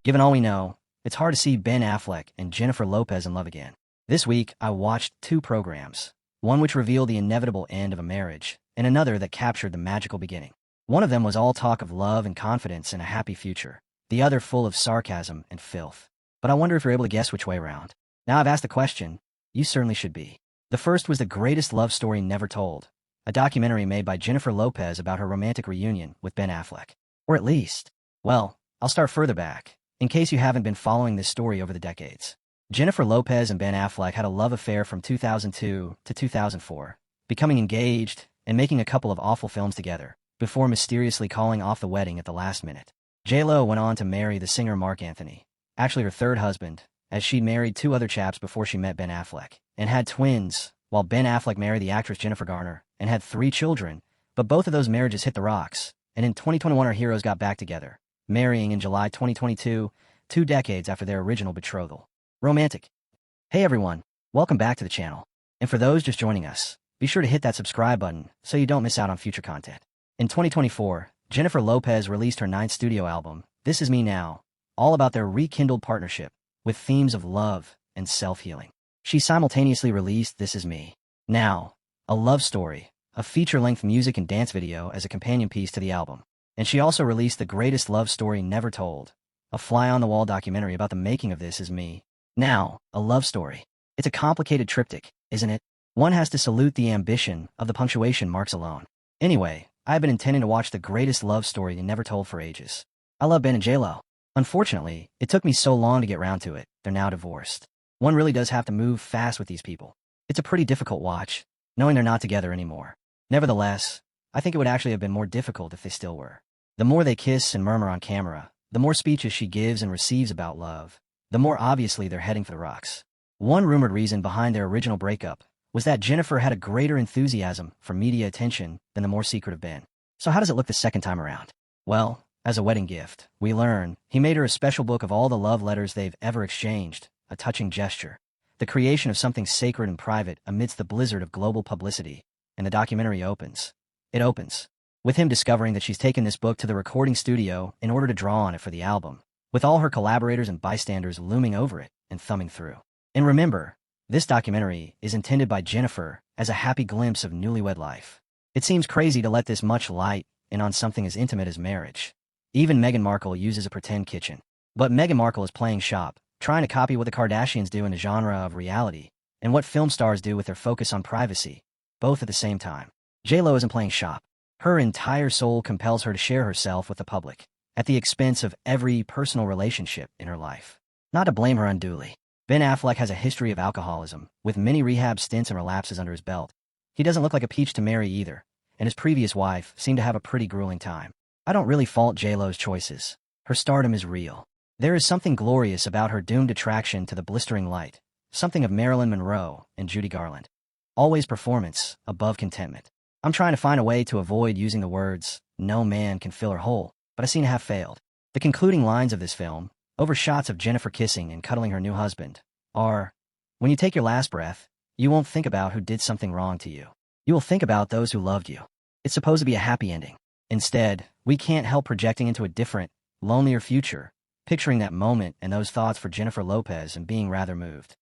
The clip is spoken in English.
Given all we know, it's hard to see Ben Affleck and Jennifer Lopez in love again. This week, I watched two programs, one which revealed the inevitable end of a marriage, and another that captured the magical beginning. One of them was all talk of love and confidence and a happy future, the other full of sarcasm and filth. But I wonder if you're able to guess which way around. Now I've asked the question, you certainly should be. The first was the greatest love story never told, a documentary made by Jennifer Lopez about her romantic reunion with Ben Affleck. Or at least, well, I'll start further back, in case you haven't been following this story over the decades. Jennifer Lopez and Ben Affleck had a love affair from 2002 to 2004, becoming engaged and making a couple of awful films together, before mysteriously calling off the wedding at the last minute. J.Lo went on to marry the singer Mark Anthony, actually her third husband, as she'd married two other chaps before she met Ben Affleck, and had twins, while Ben Affleck married the actress Jennifer Garner, and had 3 children, but both of those marriages hit the rocks, and in 2021 our heroes got back together, marrying in July 2022, 2 decades after their original betrothal. Romantic. Hey everyone, welcome back to the channel. And for those just joining us, be sure to hit that subscribe button so you don't miss out on future content. In 2024, Jennifer Lopez released her 9th studio album, This Is Me Now, all about their rekindled partnership, with themes of love and self-healing. She simultaneously released This Is Me Now, a love story, a feature-length music and dance video as a companion piece to the album. And she also released The Greatest Love Story Never Told, a fly-on-the-wall documentary about the making of This Is Me Now, a love story. It's a complicated triptych, isn't it? One has to salute the ambition of the punctuation marks alone. Anyway, I've been intending to watch The Greatest Love Story Never Told for ages. I love Ben and J.Lo. Unfortunately, it took me so long to get round to it. They're now divorced. One really does have to move fast with these people. It's a pretty difficult watch, knowing they're not together anymore. Nevertheless, I think it would actually have been more difficult if they still were. The more they kiss and murmur on camera, the more speeches she gives and receives about love, the more obviously they're heading for the rocks. One rumored reason behind their original breakup was that Jennifer had a greater enthusiasm for media attention than the more secretive Ben. So how does it look the second time around? Well, as a wedding gift, we learn he made her a special book of all the love letters they've ever exchanged, a touching gesture, the creation of something sacred and private amidst the blizzard of global publicity, and the documentary opens. It opens with him discovering that she's taken this book to the recording studio in order to draw on it for the album, with all her collaborators and bystanders looming over it and thumbing through. And remember, this documentary is intended by Jennifer as a happy glimpse of newlywed life. It seems crazy to let this much light in on something as intimate as marriage. Even Meghan Markle uses a pretend kitchen. But Meghan Markle is playing shop, trying to copy what the Kardashians do in the genre of reality, and what film stars do with their focus on privacy, both at the same time. J.Lo isn't playing shop. Her entire soul compels her to share herself with the public, at the expense of every personal relationship in her life. Not to blame her unduly. Ben Affleck has a history of alcoholism, with many rehab stints and relapses under his belt. He doesn't look like a peach to marry either, and his previous wife seemed to have a pretty grueling time. I don't really fault J.Lo's choices. Her stardom is real. There is something glorious about her doomed attraction to the blistering light, something of Marilyn Monroe and Judy Garland. Always performance, above contentment. I'm trying to find a way to avoid using the words, no man can fill her hole, but I seem to have failed. The concluding lines of this film, over shots of Jennifer kissing and cuddling her new husband, are, when you take your last breath, you won't think about who did something wrong to you. You will think about those who loved you. It's supposed to be a happy ending. Instead, we can't help projecting into a different, lonelier future, picturing that moment and those thoughts for Jennifer Lopez and being rather moved.